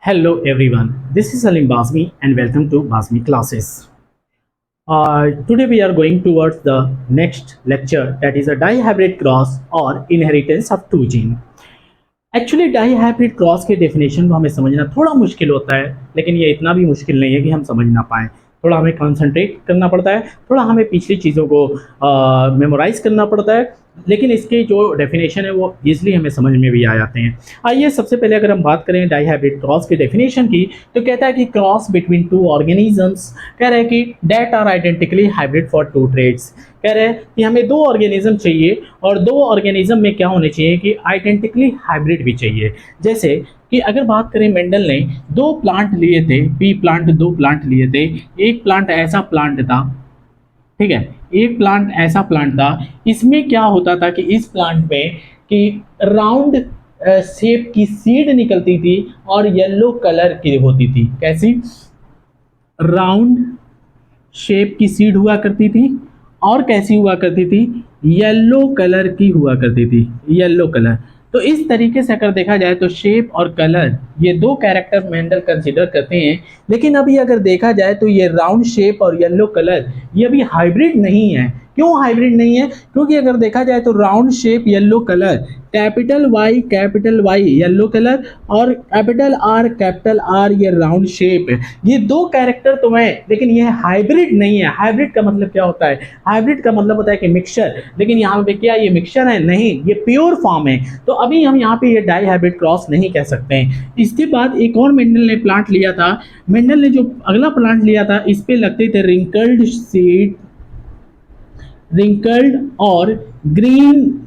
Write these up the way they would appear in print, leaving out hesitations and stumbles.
Hello everyone, this is Salim Basmi and welcome to Basmi classes. Today we are going towards the next lecture, that is a dihybrid cross or inheritance of two gene. Actually dihybrid cross के definition को हमें समझना थोड़ा मुश्किल होता है, लेकिन ये इतना भी मुश्किल नहीं है कि हम समझ ना पाएँ। थोड़ा हमें कंसंट्रेट करना पड़ता है, थोड़ा हमें पिछली चीज़ों को मेमोराइज करना पड़ता है, लेकिन इसके जो डेफिनेशन है वो ईजिली हमें समझ में भी आ जाते हैं। आइए सबसे पहले अगर हम बात करें डाईहाइब्रिड क्रॉस के डेफिनेशन की, तो कहता है कि क्रॉस बिटवीन टू ऑर्गेनिजम्स, कह रहा है कि that are identically hybrid for two traits. कह रहे हैं कि हमें दो ऑर्गेनिज्म चाहिए और दो ऑर्गेनिज्म में क्या होने चाहिए कि आइडेंटिकली हाइब्रिड भी चाहिए। जैसे कि अगर बात करें, मेंडल ने दो प्लांट लिए थे, पी प्लांट, दो प्लांट लिए थे। एक प्लांट ऐसा प्लांट था, ठीक है, एक प्लांट ऐसा प्लांट था, इसमें क्या होता था कि इस प्लांट में कि राउंड शेप की सीड निकलती थी और येलो कलर की होती थी। कैसी? राउंड शेप की सीड हुआ करती थी और कैसी हुआ करती थी? येलो कलर की हुआ करती थी, येलो कलर। तो इस तरीके से अगर देखा जाए तो शेप और कलर ये दो कैरेक्टर मेंडल कंसीडर करते हैं, लेकिन अभी अगर देखा जाए तो ये राउंड शेप और येलो कलर ये अभी हाइब्रिड नहीं है। क्यों हाइब्रिड नहीं है? क्योंकि अगर देखा जाए तो round shape yellow colour, capital Y yellow colour और कैपिटल आर ये राउंड शेप, ये दो कैरेक्टर तो हैं, लेकिन ये हाइब्रिड नहीं है। हाइब्रिड का मतलब क्या होता है? हाइब्रिड का मतलब होता है कि मिक्सचर, लेकिन यहाँ पे क्या ये मिक्सचर है? नहीं, ये प्योर फॉर्म है। तो अभी हम यहाँ पे ये डाई हाइब्रिड क्रॉस नहीं कह सकते हैं। इसके बाद एक और मेंडल ने प्लांट लिया था। मेंडल ने जो अगला प्लांट लिया था, इस पे लगते थे रिंकल्ड सीड, रिंकल्ड और ग्रीन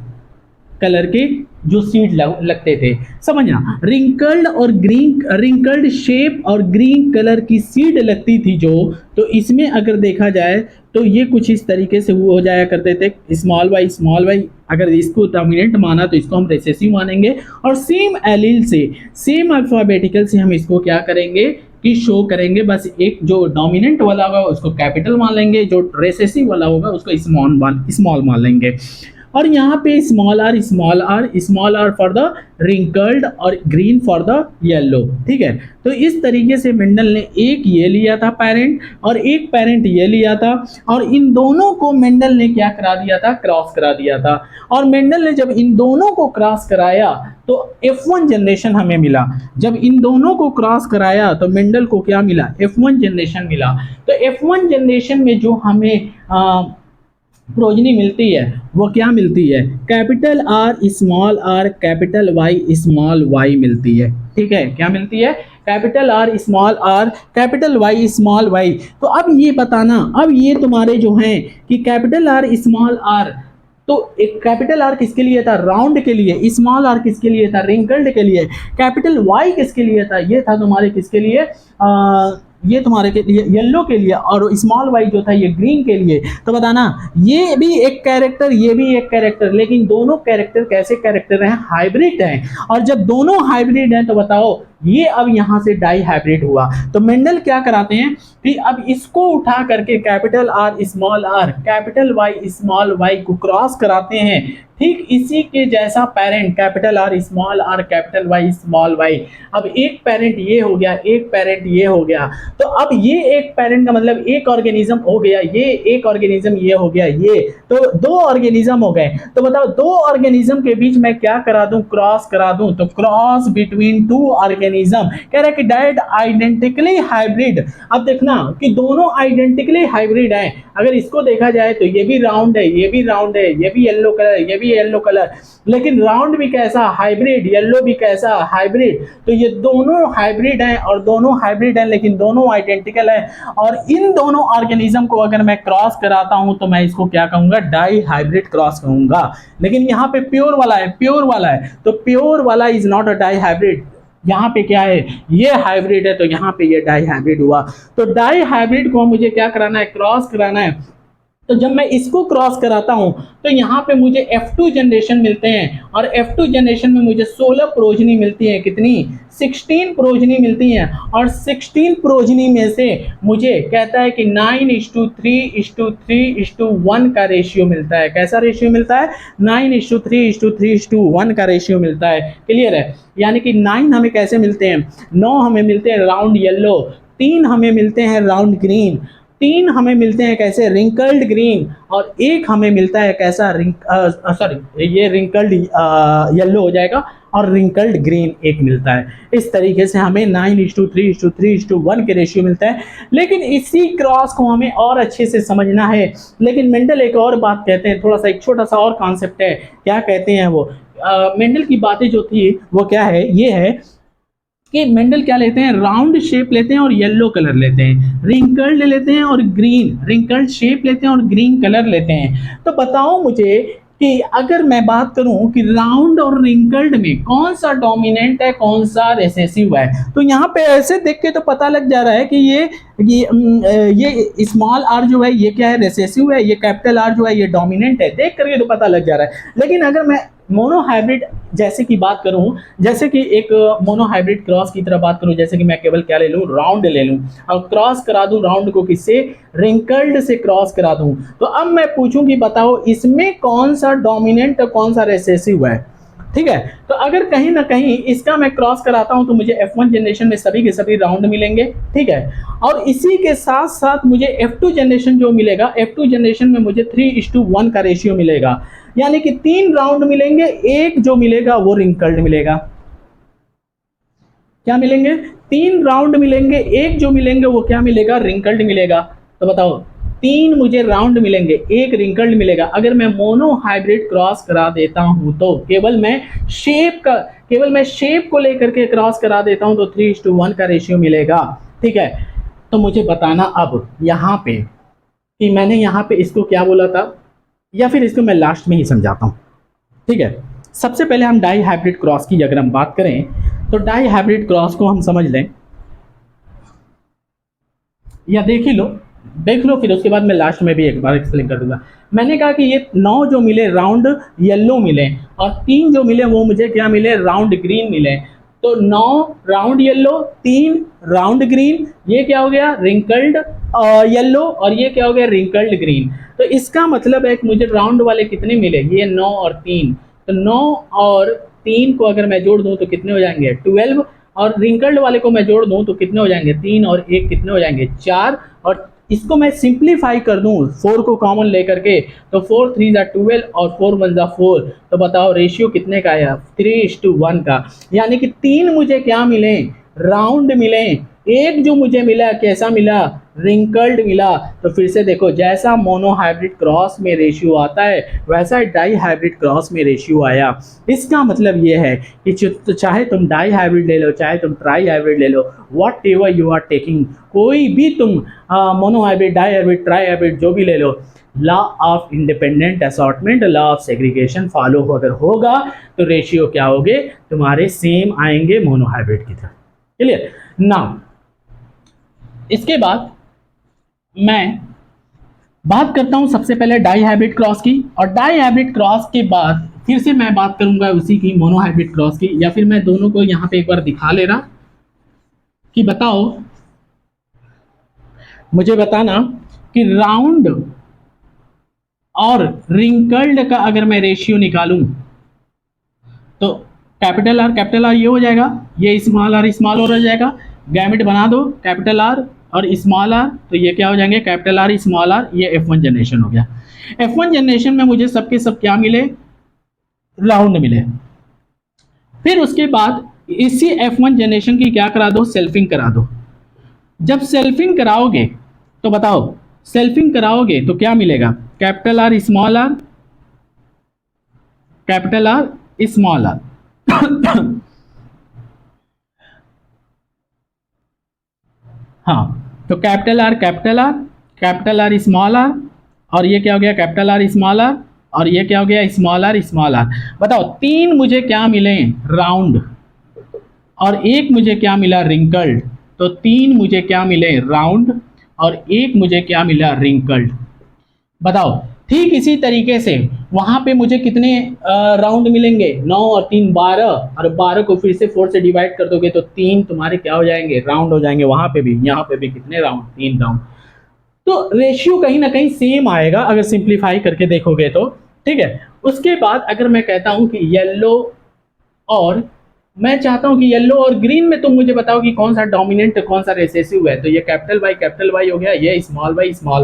कलर के जो सीड लगते थे। समझना, रिंकल्ड और ग्रीन, रिंकल्ड शेप और ग्रीन कलर की सीड लगती थी जो, तो इसमें अगर देखा जाए तो ये कुछ इस तरीके से हो जाया करते थे। स्मॉल वाई, अगर इसको डोमिनेंट माना तो इसको हम रिसेसिव मानेंगे, और सेम एलील से, सेम अल्फाबेटिकल से हम इसको क्या करेंगे कि शो करेंगे। बस एक जो डोमिनेंट वाला होगा उसको कैपिटल मान लेंगे, जो रिसेसिव वाला होगा उसको स्मॉल मान लेंगे। और यहाँ पे small r for the wrinkled और ग्रीन फॉर द येलो। ठीक है, तो इस तरीके से मेंडल ने एक ये लिया था पेरेंट और एक पेरेंट ये लिया था, और इन दोनों को मेंडल ने क्या करा दिया था? क्रॉस करा दिया था। और मेंडल ने जब इन दोनों को क्रॉस कराया तो F1 जनरेशन हमें मिला। जब इन दोनों को क्रॉस कराया तो मेंडल को क्या मिला? F1 जनरेशन मिला। तो F1 जनरेशन में जो हमें प्रोजनी मिलती है वो क्या मिलती है? कैपिटल आर कैपिटल वाई मिलती है। ठीक है, क्या मिलती है? Capital R capital Y. तो अब ये बताना, अब ये तुम्हारे जो हैं कि कैपिटल आर, तो एक कैपिटल आर किसके लिए था? राउंड के लिए। स्मॉल आर किसके लिए था? रिंकल्ड के लिए। कैपिटल वाई किसके लिए था? ये था तुम्हारे किसके लिए? ये तुम्हारे के लिए येलो के लिए, और स्मॉल वाई जो था ये ग्रीन के लिए। तो बताना, ये भी एक कैरेक्टर, ये भी एक कैरेक्टर, लेकिन दोनों कैरेक्टर कैसे कैरेक्टर हैं? हाइब्रिड हैं। और जब दोनों हाइब्रिड हैं तो बताओ ये अब यहां से डाई हाइब्रिड हुआ। तो मेंडल क्या कराते हैं कि अब इसको उठा करके capital R capital Y small y को क्रॉस कराते हैं। ठीक इसी के जैसा parent capital R capital Y small y. अब एक पेरेंट ये हो गया, एक पेरेंट ये हो गया, तो अब ये एक पेरेंट का मतलब एक ऑर्गेनिज्म हो गया, ये एक ऑर्गेनिज्म ये हो गया, ये तो दो ऑर्गेनिज्म हो गए। तो बताओ दो ऑर्गेनिज्म के बीच में क्या करा दूं? क्रॉस करा दूं। तो क्रॉस बिटवीन टू ऑर्गेनिज्म, कह रहा है कि डेट आइडेंटिकली हाइब्रिड। अब देखना कि दोनों आइडेंटिकली हाइब्रिड हैं। अगर इसको देखा जाए तो ये भी राउंड है, ये भी राउंड है, ये भी येलो कलर, ये भी येलो कलर, लेकिन राउंड भी कैसा? हाइब्रिड। येलो भी कैसा? हाइब्रिड। तो ये दोनों हाइब्रिड हैं, और दोनों हाइब्रिड हैं लेकिन दोनों आइडेंटिकल हैं। और इन दोनों ऑर्गेनिज्म को अगर मैं क्रॉस कराता हूं तो मैं इसको क्या कहूंगा? डाई हाइब्रिड क्रॉस कहूंगा। लेकिन यहाँ पे प्योर वाला है, तो प्योर वाला is not a dihybrid. यहाँ पे क्या है? ये हाइब्रिड है, तो यहाँ पे ये डाई हाइब्रिड हुआ। तो डाई हाइब्रिड को मुझे क्या कराना है? क्रॉस कराना है। तो जब मैं इसको क्रॉस कराता हूं तो यहाँ पे मुझे F2 जनरेशन मिलते हैं, और F2 जनरेशन में मुझे 16 प्रोजनी मिलती है। कितनी? 16 प्रोजनी मिलती हैं। और 16 प्रोजनी में से मुझे कहता है कि 9:3:3:1 का रेशियो मिलता है। कैसा रेशियो मिलता है? 9:3:3:1 का रेशियो मिलता है। क्लियर है? यानी कि 9 हमें कैसे मिलते हैं? 9 हमें मिलते हैं राउंड येलो, 3 हमें मिलते हैं राउंड ग्रीन, 3 हमें मिलते हैं कैसे? रिंकल्ड ग्रीन, और 1 हमें मिलता है कैसा? सॉरी, ये रिंकल्ड येलो हो जाएगा, और रिंकल्ड ग्रीन 1 मिलता है। इस तरीके से हमें 9:3:3:1 के रेशियो मिलता है। लेकिन इसी क्रॉस को हमें और अच्छे से समझना है। लेकिन मेंडल एक और बात कहते हैं, थोड़ा सा एक छोटा सा और कॉन्सेप्ट है। क्या कहते हैं वो? मेंडल की बातें जो थी वो क्या है? ये है कि मेंडल क्या लेते हैं? राउंड शेप लेते हैं और येलो कलर लेते हैं, रिंकल्ड लेते हैं और ग्रीन, रिंकल्ड शेप लेते हैं और ग्रीन कलर लेते हैं। तो बताओ मुझे कि अगर मैं बात करूं कि राउंड और रिंकल्ड में कौन सा डोमिनेंट है, कौन सा रिसेसिव है, तो यहाँ पे ऐसे देख के तो पता लग जा रहा है कि ये स्मॉल आर जो है ये क्या है? रिसेसिव है। ये कैपिटल आर जो है ये डोमिनेंट है। देख करके तो पता लग जा रहा है। लेकिन अगर मैं मोनोहाइब्रिड जैसे की बात करूं, जैसे कि एक मोनोहाइब्रिड क्रॉस की तरह बात करूं, जैसे कि मैं केवल क्या ले लूं? राउंड ले लूं, और क्रॉस करा दूं राउंड को किससे? रिंकल्ड से क्रॉस करा दूं। तो अब मैं पूछूं कि बताओ इसमें कौन सा डोमिनेंट और कौन सा रिसेसिव है? ठीक है। तो अगर कहीं ना कहीं इसका मैं क्रॉस कराता हूं तो मुझे F1 जनरेशन में सभी के सभी राउंड मिलेंगे। ठीक है। और इसी के साथ साथ मुझे F2 जनरेशन जो मिलेगा, F2 जनरेशन में मुझे 3:1 का रेशियो मिलेगा। यानी कि 3 राउंड मिलेंगे, एक जो मिलेगा वो रिंकल्ड मिलेगा। क्या मिलेंगे? 3 राउंड मिलेंगे, एक जो मिलेंगे वो क्या मिलेगा? रिंकल्ड मिलेगा। तो बताओ, 3 मुझे राउंड मिलेंगे, एक रिंकल्ड मिलेगा। अगर मैं मोनो हाइब्रिड क्रॉस करा देता हूं तो केवल मैं शेप को लेकर के क्रॉस करा देता हूं तो 3:1 का रेशियो मिलेगा। ठीक है। तो मुझे बताना अब यहां पे कि मैंने यहां पे इसको क्या बोला था, या फिर इसको मैं लास्ट में ही समझाता हूं। ठीक है। सबसे पहले हम डाई हाइब्रिड क्रॉस की अगर हम बात करें तो डाई हाइब्रिड क्रॉस को हम समझ लें, या देख ही लो, देख लो, फिर उसके बाद मैं लास्ट में भी एक बार एक्सप्लेन कर दूंगा। मैंने कहा कि ये 9 जो मिले राउंड येलो मिले, और 3 जो मिले वो मुझे क्या मिले? राउंड ग्रीन मिले। तो 9 राउंड येलो, 3 राउंड ग्रीन, ये क्या हो गया? रिंकल्ड येलो, और ये क्या हो गया? Wrinkled green. तो इसका मतलब है कि मुझे राउंड वाले कितने मिले? ये 9 और 3। तो 9 और 3 को अगर मैं जोड़ दूं तो कितने हो जाएंगे? 12। और रिंकल्ड वाले को मैं जोड़ दूं तो कितने हो जाएंगे? 3 और 1 कितने हो जाएंगे? 4। और इसको मैं सिंप्लीफाई कर दूं 4 को कॉमन लेकर के, तो 4 3 जा 12 और 4 1 जा 4। तो बताओ रेशियो कितने का आया? 3:1 का। यानी कि 3 मुझे क्या मिले? राउंड मिले। एक जो मुझे मिला कैसा मिला? रिंकल्ड मिला। तो फिर से देखो, जैसा मोनो हाइब्रिड क्रॉस में रेशियो आता है वैसा डाई हाइब्रिड क्रॉस में रेशियो आया। इसका मतलब ये है कि चाहे तुम डाई हाइब्रिड ले लो, चाहे तुम ट्राई हाइब्रिड ले लो, whatever you are taking, कोई भी तुम mono hybrid, di hybrid, tri hybrid जो भी ले लो, law of independent assortment, law of segregation follow अगर होगा तो रेशियो क्या होंगे? तुम्हारे सेम आएंगे मोनो हाइब्रिड की तरह। क्लियर? नाउ इसके बाद मैं बात करता हूं सबसे पहले डाई हाइब्रिड क्रॉस की, और डाई हाइब्रिड क्रॉस के बाद फिर से मैं बात करूंगा उसी की मोनो हाइब्रिड क्रॉस की, या फिर मैं दोनों को यहां पे एक बार दिखा ले रहा कि बताओ, मुझे बताना कि राउंड और रिंकल्ड का अगर मैं रेशियो निकालूं तो कैपिटल आर ये हो जाएगा, ये स्मॉल आर हो जाएगा। गैमेट बना दो कैपिटल आर और स्मॉल आर, तो ये क्या हो जाएंगे? Capital R small r. ये F1 जनरेशन हो गया। F1 जनरेशन में मुझे सबके सब क्या मिले? राउंड मिले। फिर उसके बाद इसी F1 जनरेशन की क्या करा दो? सेल्फिंग करा दो। जब सेल्फिंग कराओगे तो बताओ, सेल्फिंग कराओगे तो क्या मिलेगा? Capital R small are, capital R small r. हाँ, तो capital R capital R, capital R small r, और ये क्या हो गया? कैपिटल आर स्मॉल आर, और ये क्या हो गया? Small are small r. बताओ, 3 मुझे क्या मिले? राउंड, और एक मुझे क्या मिला? रिंकल्ड। तो 3 मुझे क्या मिले? राउंड, और एक मुझे क्या मिला? रिंकल्ड। बताओ। ठीक इसी तरीके से वहां पे मुझे कितने राउंड मिलेंगे, 9 और 3 12, और 12 को फिर से 4 से डिवाइड कर दोगे तो 3 तुम्हारे क्या हो जाएंगे, राउंड हो जाएंगे। वहां पे भी, यहाँ पे भी कितने राउंड, 3 राउंड। तो रेशियो कहीं ना कहीं सेम आएगा अगर सिंप्लीफाई करके देखोगे तो। ठीक है। उसके बाद अगर मैं कहता हूं कि येलो और, मैं चाहता हूं कि येलो और ग्रीन में तुम मुझे बताओ कि कौन सा डोमिनेंट कौन सा रिसेसिव है, तो ये कैपिटल वाई हो गया, ये स्मॉल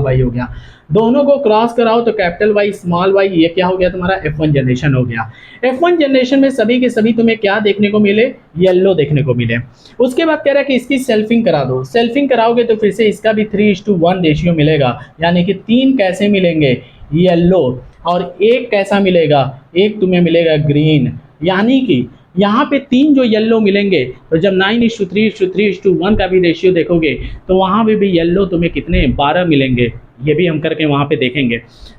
वाई हो गया। दोनों को क्रॉस कराओ तो कैपिटल वाई स्मॉल वाई, ये क्या हो गया तुम्हारा F1 जनरेशन हो गया। F1 जनरेशन में सभी के सभी तुम्हें क्या देखने को मिले, येलो देखने को मिले। उसके बाद कह रहा है कि इसकी सेल्फिंग करा दो, सेल्फिंग कराओगे तो फिर से इसका भी 3:1 रेशियो मिलेगा, यानी कि 3 कैसे मिलेंगे, येलो, और एक कैसा मिलेगा, एक तुम्हें मिलेगा ग्रीन। यानी कि यहाँ पे 3 जो येलो मिलेंगे, तो जब 9:3:3:1 का भी रेशियो देखोगे तो वहाँ पे भी येलो तुम्हें कितने 12 मिलेंगे। ये भी हम करके वहाँ पे देखेंगे।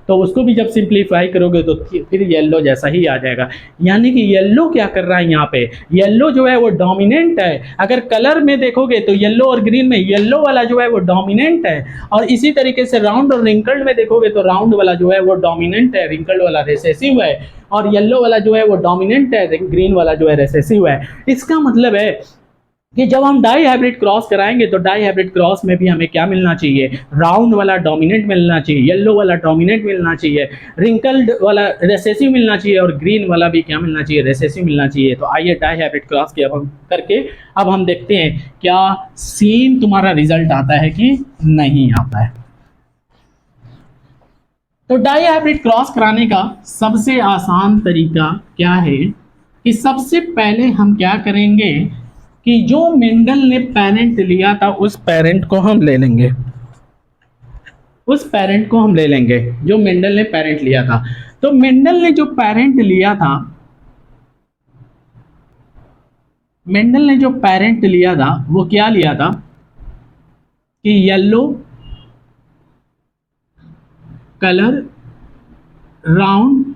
तो उसको भी जब सिंप्लीफाई करोगे तो फिर येलो जैसा ही आ जाएगा। यानी कि येलो क्या कर रहा है यहाँ पे, येलो जो है वो डोमिनेंट है। अगर कलर में देखोगे तो येलो और ग्रीन में येलो वाला जो है वो डोमिनेंट है, और इसी तरीके से राउंड और रिंकल्ड में देखोगे तो राउंड वाला जो है वो डोमिनेंट है, रिंकल्ड वाला रिसेसिव है, और येलो वाला जो है वो डोमिनेंट है, ग्रीन वाला जो है रिसेसिव है। इसका मतलब है कि जब हम डाई हाइब्रिड क्रॉस कराएंगे तो डाई हाइब्रिड क्रॉस में भी हमें क्या मिलना चाहिए, राउंड वाला डोमिनेंट मिलना चाहिए, येलो वाला डोमिनेंट मिलना चाहिए, रिंकल्ड वाला रेसेसिव मिलना चाहिए, और ग्रीन वाला भी क्या मिलना चाहिए, रेसेसिव मिलना चाहिए। तो आइए डाई हाइब्रिड क्रॉस के अब हम करके अब हम देखते हैं क्या सेम तुम्हारा रिजल्ट आता है कि नहीं आता है। तो डाई हाइब्रिड क्रॉस कराने का सबसे आसान तरीका क्या है कि सबसे पहले हम क्या करेंगे कि जो मेंडल ने पेरेंट लिया था उस पेरेंट को हम ले लेंगे, उस पेरेंट को हम ले लेंगे जो मेंडल ने पेरेंट लिया था। तो मेंडल ने जो पेरेंट लिया था, मेंडल ने जो पेरेंट लिया था वो क्या लिया था कि येलो कलर राउंड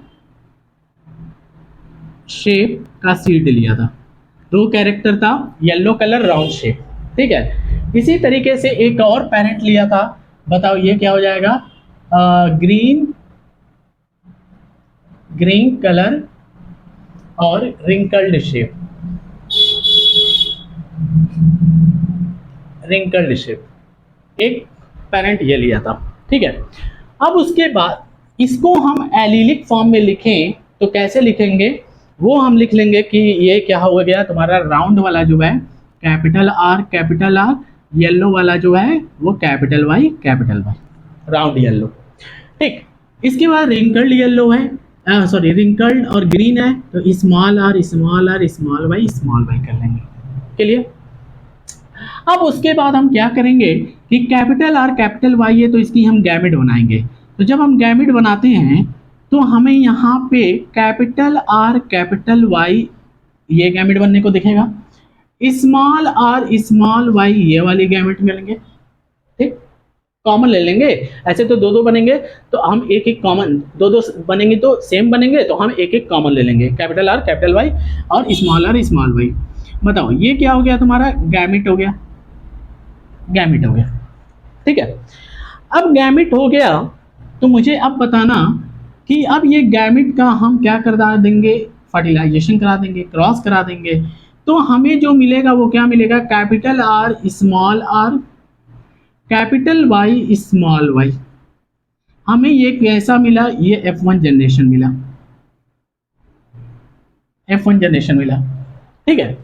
शेप का सीड लिया था। दो कैरेक्टर था, येलो कलर राउंड शेप। ठीक है। इसी तरीके से एक और पेरेंट लिया था, बताओ ये क्या हो जाएगा, ग्रीन, ग्रीन कलर और रिंकल्ड शेप, रिंकल्ड शेप एक पेरेंट ये लिया था। ठीक है। अब उसके बाद इसको हम एलिलिक फॉर्म में लिखें तो कैसे लिखेंगे, वो हम लिख लेंगे कि ये क्या हो गया तुम्हारा राउंड वाला जो है कैपिटल आर, येलो वाला जो है वो कैपिटल वाई, राउंड येलो। ठीक। इसके बाद रिंकल्ड येलो है, सॉरी रिंकल्ड और ग्रीन है, तो स्मॉल वाई कर लेंगे। क्लियर। अब उसके बाद हम क्या करेंगे कि कैपिटल आर कैपिटल वाई है तो इसकी हम गैमेट बनाएंगे। तो जब हम गैमेट बनाते हैं तो हमें यहाँ पे कैपिटल आर कैपिटल वाई ये गैमेट बनने को दिखेगा, स्मॉल आर स्मॉल वाई ये वाली गैमेट मिलेंगे। ठीक। कॉमन ले लेंगे, ऐसे तो दो दो बनेंगे, तो हम एक एक कॉमन, दो दो बनेंगे तो सेम बनेंगे, तो हम एक एक कॉमन ले लेंगे, कैपिटल आर कैपिटल वाई और स्मॉल वाई। बताओ ये क्या हो गया तुम्हारा, गैमेट हो गया, गैमेट हो गया। ठीक है। अब गैमेट हो गया तो मुझे अब बताना कि अब ये गैमेट का हम क्या करा देंगे, फर्टिलाइजेशन करा देंगे, क्रॉस करा देंगे। तो हमें जो मिलेगा वो क्या मिलेगा, capital R capital Y small y. हमें ये कैसा मिला, ये F1 जनरेशन मिला, F1 जनरेशन मिला। ठीक है।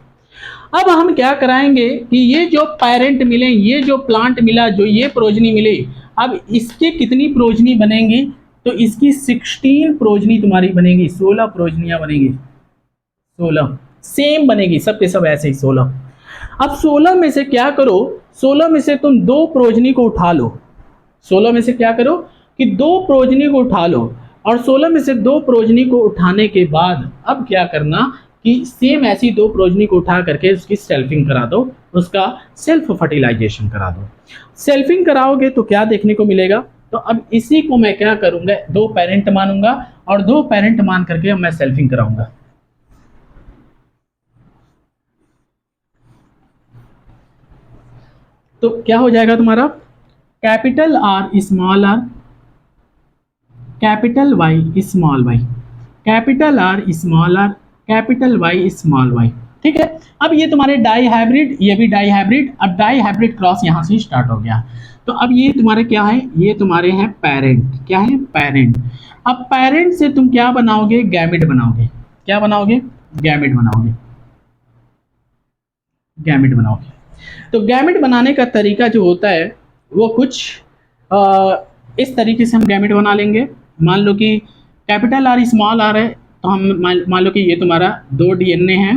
अब हम क्या कराएंगे कि ये जो पेरेंट मिले, ये जो प्लांट मिला, जो ये प्रोजनी मिली, अब इसके कितनी प्रोजनी बनेंगी, तो इसकी 16 प्रोजनी तुम्हारी बनेगी, 16 प्रोजनियां बनेगी, 16 सेम बनेगी, सब के सब ऐसे ही 16। अब 16 में से क्या करो, 16 में से तुम दो प्रोजनी को उठा लो, 16 में से क्या करो कि दो प्रोजनी को उठा लो, और 16 में से दो प्रोजनी को उठाने के बाद अब क्या करना कि सेम ऐसी दो प्रोजनी को उठा करके उसकी सेल्फिंग करा दो, उसका सेल्फ फर्टिलाइजेशन करा दो। सेल्फिंग कराओगे तो क्या देखने को मिलेगा, तो अब इसी को मैं क्या करूंगा, दो पेरेंट मानूंगा और दो पेरेंट मान करके मैं सेल्फिंग कराऊंगा। तो क्या हो जाएगा तुम्हारा, capital R capital Y small y, capital R small are, capital Y small y. ठीक है। अब ये तुम्हारे डाई हाइब्रिड, ये भी डाई हाइब्रिड, अब डाई हाइब्रिड क्रॉस यहाँ से स्टार्ट हो गया। तो अब ये तुम्हारे क्या है, ये तुम्हारे हैं पेरेंट, क्या है पेरेंट। अब पेरेंट से तुम क्या बनाओगे, गैमेट बनाओगे, क्या बनाओगे, गैमेट बनाओगे, गैमेट बनाओगे। तो गैमेट बनाने का तरीका जो होता है वो कुछ इस तरीके से हम गैमेट बना लेंगे। मान लो कि कैपिटल आर स्मॉल आर है, तो हम मान लो कि ये तुम्हारा 2 डीएनए है,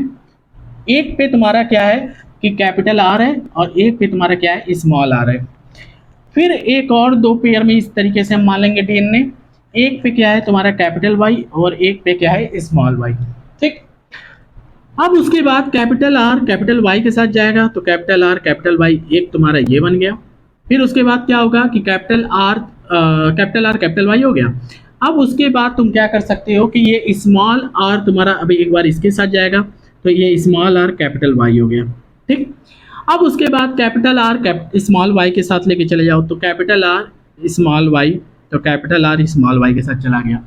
एक पे तुम्हारा क्या है कि कैपिटल आर है और एक पे तुम्हारा क्या है स्मॉल आर है। फिर एक और 2 पेयर में इस तरीके से हम मान लेंगे डीएनए, एक पे क्या है तुम्हारा कैपिटल वाई और एक पे क्या है स्मॉल वाई। ठीक। अब उसके बाद कैपिटल आर कैपिटल वाई के साथ जाएगा, तो कैपिटल आर कैपिटल वाई एक तुम्हारा ये बन गया। फिर उसके बाद क्या होगा कि कैपिटल आर कैपिटल वाई हो गया। अब उसके बाद तुम क्या कर सकते हो कि ये स्मॉल आर तुम्हारा अभी एक बार इसके साथ जाएगा, तो ये स्मॉल आर कैपिटल वाई हो गया। ठीक। अब उसके बाद कैपिटल आर स्मॉल वाई के साथ लेके चले जाओ, तो कैपिटल आर स्मॉल वाई, तो कैपिटल आर स्मॉल वाई के साथ चला गया।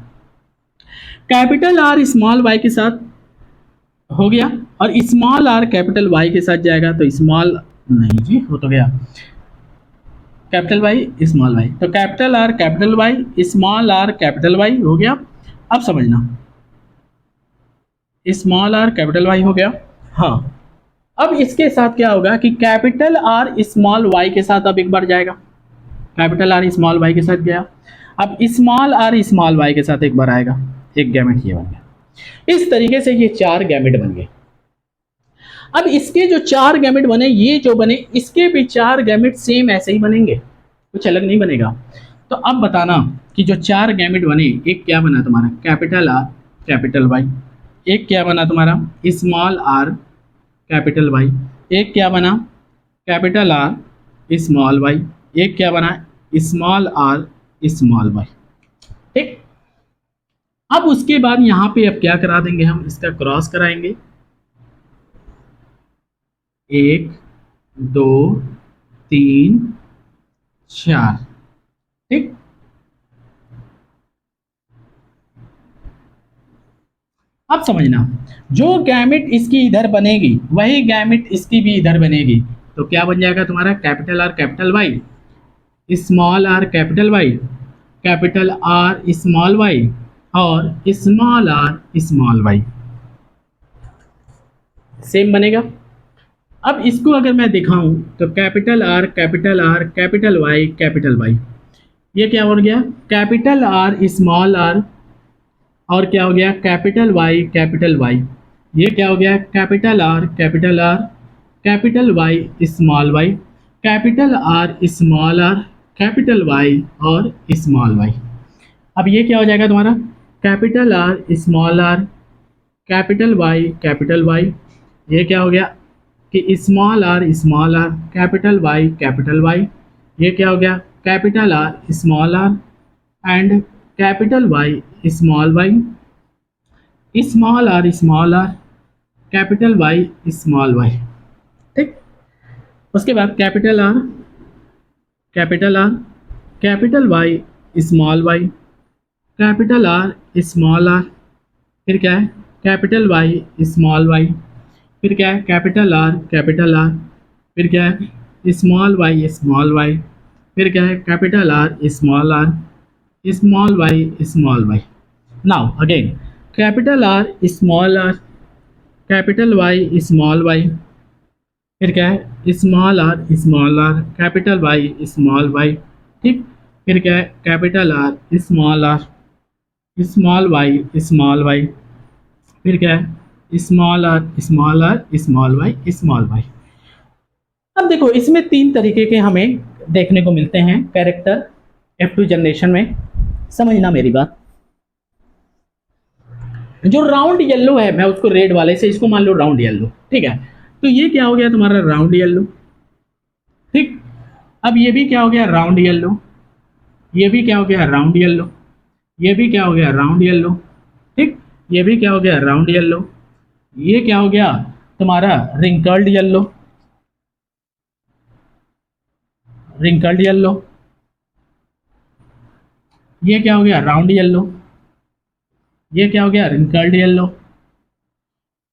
कैपिटल आर स्मॉल वाई के साथ हो गया, और स्मॉल आर कैपिटल वाई के साथ जाएगा, तो स्मॉल नहीं जी हो तो गया कैपिटल वाई स्मॉल वाई, तो capital R capital Y small are capital Y हो गया। अब समझना, स्मॉल आर कैपिटल वाई हो गया। हाँ, अब इसके साथ क्या होगा कि कैपिटल आर स्मॉल वाई के साथ अब एक बार जाएगा, कैपिटल आर स्मॉल वाई के साथ गया, अब स्मॉल आर स्मॉल वाई के साथ एक बार आएगा, एक गैमेट ये बन गया। इस तरीके से ये 4 गैमेट बन गए। अब इसके जो 4 गैमेट बने, ये जो बने इसके भी 4 गैमेट सेम ऐसे ही बनेंगे, कुछ अलग नहीं बनेगा। तो अब बताना कि जो 4 गैमेट बने, एक क्या बना तुम्हारा कैपिटल आर कैपिटल वाई, एक क्या बना तुम्हारा स्मॉल आर कैपिटल वाई, एक क्या बना कैपिटल आर स्मॉल वाई, एक क्या बना स्मॉल आर स्मॉल वाई। ठीक। अब उसके बाद यहाँ पे अब क्या करा देंगे, हम इसका क्रॉस कराएंगे, 1 2 3 4। ठीक। अब समझना, जो गैमेट इसकी इधर बनेगी वही गैमेट इसकी भी इधर बनेगी, तो क्या बन जाएगा तुम्हारा capital R capital Y small are capital Y, capital R small Y और small are small Y, same बनेगा। अब इसको अगर मैं दिखाऊं तो कैपिटल आर कैपिटल वाई, ये क्या हो गया कैपिटल आर स्मॉल आर, और क्या हो गया कैपिटल वाई, ये क्या हो गया capital R capital Y small y, capital R small are capital Y और स्मॉल वाई। अब ये क्या हो जाएगा तुम्हारा capital R small are capital Y, ये क्या हो गया कि स्मॉल आर कैपिटल वाई, ये क्या हो गया capital R small r and capital Y small y, small are capital Y small y. ठीक। उसके बाद capital R capital Y small y, capital R small r, फिर क्या है कैपिटल वाई स्मॉल वाई, फिर क्या है कैपिटल आर, फिर क्या है स्मॉल वाई, फिर क्या है capital R small y. Now again capital R small are capital Y small y, फिर क्या है small are capital Y small y. ठीक। फिर क्या है कैपिटल आर स्मॉल वाई, फिर क्या है स्मॉल वाई। अब देखो इसमें 3 तरीके के हमें देखने को मिलते हैं कैरेक्टर F2 जनरेशन में। समझना मेरी बात, जो राउंड येलो है मैं उसको रेड वाले से इसको मान लो राउंड येलो, ठीक है। तो ये क्या हो गया तुम्हारा राउंड येलो। ठीक। अब ये भी क्या हो गया राउंड येलो, ये भी क्या हो गया राउंड येलो, ये भी क्या हो गया राउंड येलो। ठीक। ये भी क्या हो गया राउंड येलो, ये क्या हो गया तुम्हारा रिंकल्ड येलो, रिंकल्ड येलो। ये क्या हो गया, राउंड येलो। ये क्या हो गया, रिंकल्ड येलो।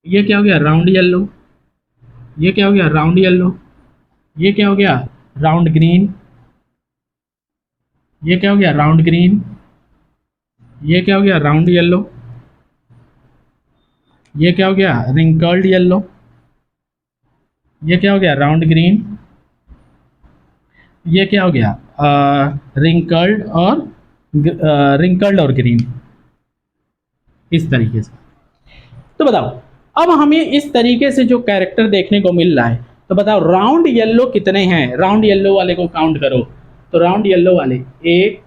ये क्या हो गया, राउंड येलो। ये क्या हो गया, राउंड येलो। ये क्या हो गया, राउंड ग्रीन। ये क्या हो गया, राउंड ग्रीन। ये क्या हो गया, राउंड येलो। ये क्या हो गया, रिंकल्ड येलो। ये क्या हो गया, राउंड ग्रीन। ये क्या हो गया, रिंकल्ड और ग्रीन, इस तरीके से। तो बताओ, अब हमें इस तरीके से जो कैरेक्टर देखने को मिल रहा है, तो बताओ राउंड येलो कितने हैं, राउंड येलो वाले को काउंट करो। तो राउंड येलो वाले 1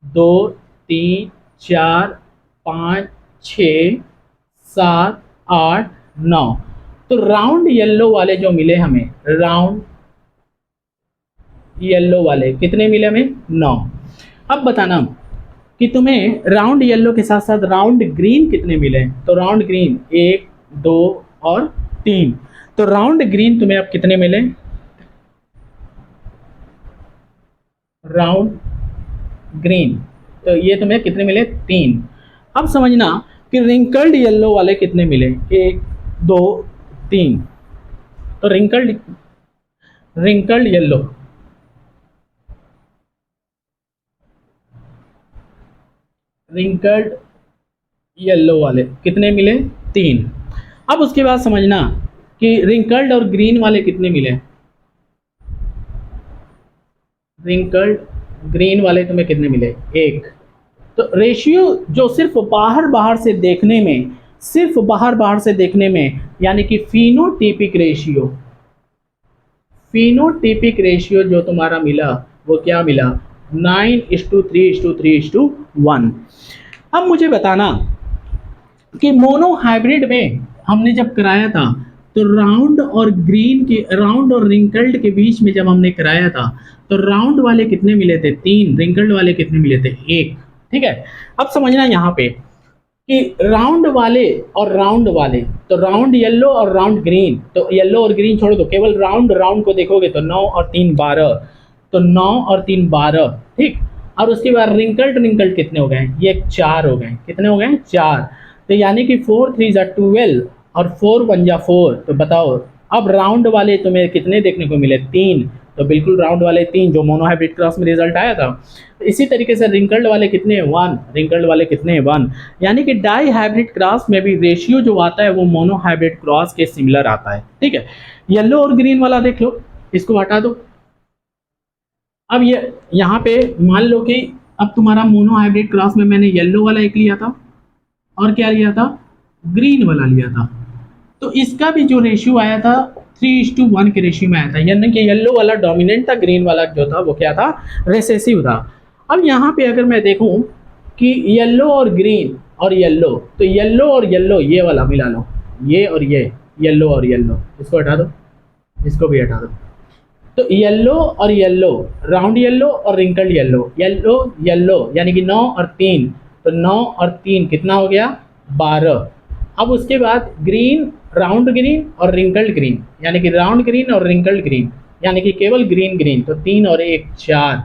2 3 4 5 6 7 8 9। तो राउंड येलो वाले जो मिले हमें, राउंड येलो वाले कितने मिले हमें, 9। अब बताना कि तुम्हें राउंड येलो के साथ साथ राउंड ग्रीन कितने मिले। तो राउंड ग्रीन 1 2 और 3। तो राउंड ग्रीन तुम्हें अब कितने मिले, राउंड ग्रीन, तो ये तुम्हें कितने मिले, 3। अब समझना कि रिंकल्ड येलो वाले कितने मिले, 1 2 3। तो wrinkled wrinkled yellow, wrinkled yellow वाले कितने मिले, 3। अब उसके बाद समझना कि रिंकल्ड और ग्रीन वाले कितने मिले। रिंकल्ड ग्रीन वाले तुम्हें कितने मिले, 1। तो रेशियो जो सिर्फ बाहर बाहर से देखने में, सिर्फ बाहर बाहर से देखने में, यानी कि फिनोटिपिक रेशियो, फिनोटिपिक रेशियो जो तुम्हारा मिला वो क्या मिला, 9:3:3:1। अब मुझे बताना कि मोनो हाइब्रिड में हमने जब कराया था, तो राउंड और ग्रीन के, राउंड और रिंकल्ड के बीच में जब हमने कराया था, तो राउंड वाले कितने मिले थे, 3। रिंकल्ड वाले कितने मिले थे, 1। ठीक है। अब समझना यहाँ पे कि राउंड वाले और राउंड वाले, तो राउंड येलो और राउंड ग्रीन, तो येलो और ग्रीन छोड़ दो, केवल राउंड राउंड को देखोगे तो 9 और 3 12। तो 9 और 3 12, ठीक। और उसके बाद रिंकल्ड रिंकल्ड कितने हो गए, ये 4 हो गए। कितने हो गए, 4। तो यानी कि 4 3 12 और 4 1 4। तो बताओ अब राउंड वाले तुम्हें कितने देखने को मिले, 3। तो बिल्कुल राउंड वाले 3 जो मोनोहाइब्रिड क्रॉस में रिजल्ट आया था। इसी तरीके से रिंकल्ड वाले कितने हैं, 1। रिंकल्ड वाले कितने हैं, 1। यानी कि डाई हाइब्रिड क्रॉस में भी रेशियो जो आता है वो मोनोहाइब्रिड क्रॉस के सिमिलर आता है। ठीक है। येलो और ग्रीन वाला देख लो, इसको हटा दो। अब ये यहाँ पे मान लो कि अब तुम्हारा मोनोहाइब्रिड क्रॉस में मैंने येलो वाला एक लिया था और क्या लिया था, ग्रीन वाला लिया था। तो इसका भी जो रेशियो आया था 3:1 के रेशियो में आया था, यानी कि येलो वाला डोमिनेंट था, ग्रीन वाला जो था वो क्या था, रिसेसिव था। अब यहाँ पे अगर मैं देखूँ कि येलो और ग्रीन और येलो, तो येलो और येलो ये वाला मिला लो, ये और ये, येलो और येलो, इसको हटा दो, इसको भी हटा दो। तो येलो और येलो, राउंड येलो और रिंकल्ड येलो, येलो येलो यानी कि 9 और 3। तो 9 और 3 कितना हो गया, 12। अब उसके बाद ग्रीन, राउंड ग्रीन और रिंकल्ड ग्रीन, यानी कि राउंड ग्रीन और रिंकल्ड ग्रीन, यानी कि केवल ग्रीन ग्रीन, तो 3 और 1 4।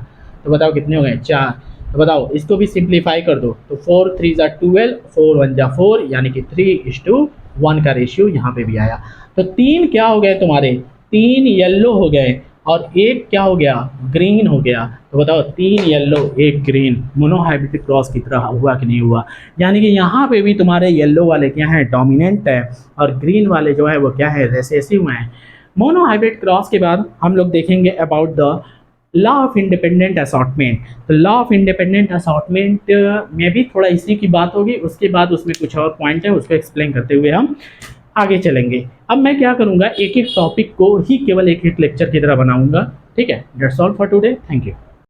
तो बताओ कितने हो गए, 4। तो बताओ इसको भी सिंप्लीफाई कर दो, तो 4 3 12, 4 1 4, यानी कि 3:1 का रेशियो यहाँ पे भी आया। तो 3 क्या हो गए तुम्हारे, 3 येलो हो गए और 1 क्या हो गया, ग्रीन हो गया। तो बताओ 3 येलो 1 ग्रीन, मोनोहाइब्रिड क्रॉस की तरह हुआ कि नहीं हुआ। यानी कि यहाँ पे भी तुम्हारे येलो वाले क्या है, डोमिनेंट है, और ग्रीन वाले जो है वो क्या है, रिसेसिव है। मोनोहाइब्रिड क्रॉस के बाद हम लोग देखेंगे about the law of independent assortment. तो लॉ ऑफ इंडिपेंडेंट असॉर्टमेंट में भी थोड़ा इसी की बात होगी, उसके बाद उसमें कुछ और पॉइंट है, उसको एक्सप्लेन करते हुए हम आगे चलेंगे। अब मैं क्या करूँगा, एक एक टॉपिक को ही केवल एक एक लेक्चर की तरह बनाऊंगा। ठीक है, that's all for today, thank you.